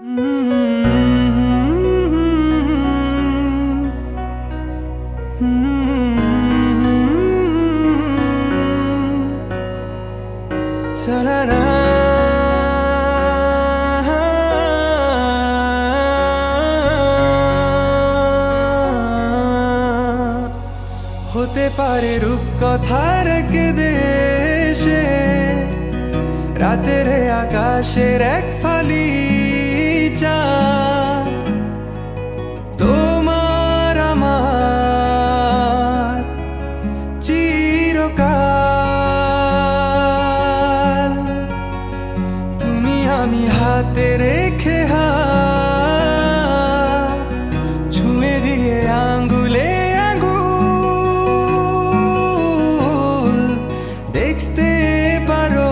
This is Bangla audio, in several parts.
হতে পারে রূপকথার এক দেশে রাতের আকাশের এক ফালি চাঁদ, তোমার আমার চিরকাল। তুমি আমি হাতে রেখে হাত ছুঁয়ে দিয়ে আঙ্গুলে দেখতে পারো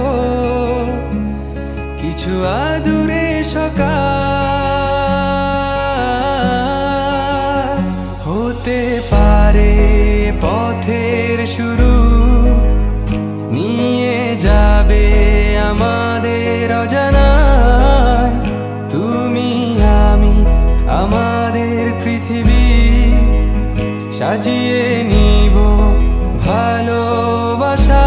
কিছু আদুরে সকাল। হতে পারে পথের শুরু, নিয়ে যাবে আমাদের অজানায়। তুমি আমি আমাদের পৃথিবী সাজিয়ে নিব ভালোবাসা।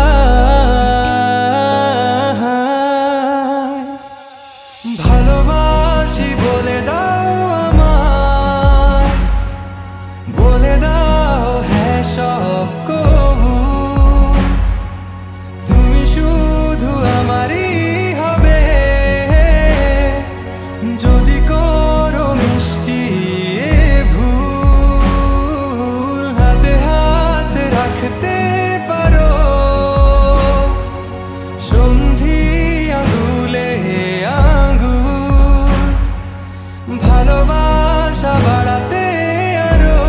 ভালোবাসি বলে দাও আমায়, বলে দাও হ্যাঁ সব কবু। তুমি শুধু আমারই হবে, যদি করো মিষ্টি ভুল। হাতে হাত রাখতে পারো সন্ধি আঙুলে আঙ্গুল। ভালোবাসা বাড়াতে আরো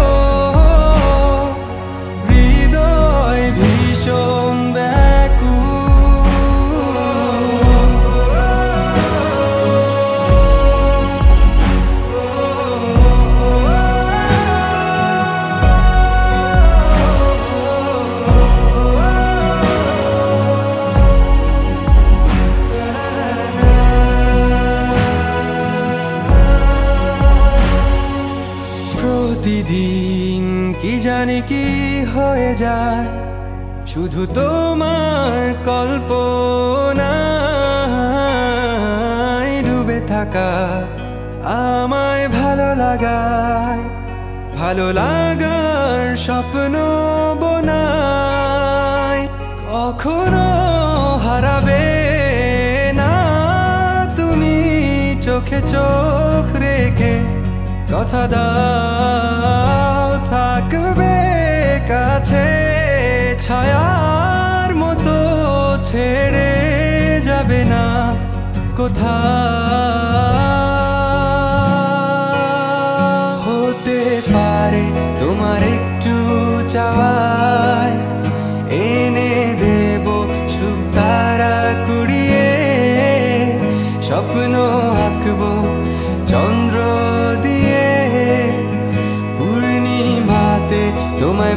হৃদয় ভীষণ প্রতিদিন কি জানি কি হয়ে যায় শুধু তোমার কল্পনায় ডুবে থাকা আমায় ভালো লাগায়। ভালো লাগার স্বপ্ন বোনায়, কখনো হারাবে না তুমি চোখে চোখ রেখে। কথা দাও থাকবে কাছে, ছায়ার মতো ছেড়ে যাবে না কোথাও। হতে পারে তোমার একটু চাওয়ায় এনে দেব শুভ তারা কুড়িয়ে। স্বপ্ন আঁকবো চন্দ্র দিয়ে, পূর্ণিমাতে তোমায়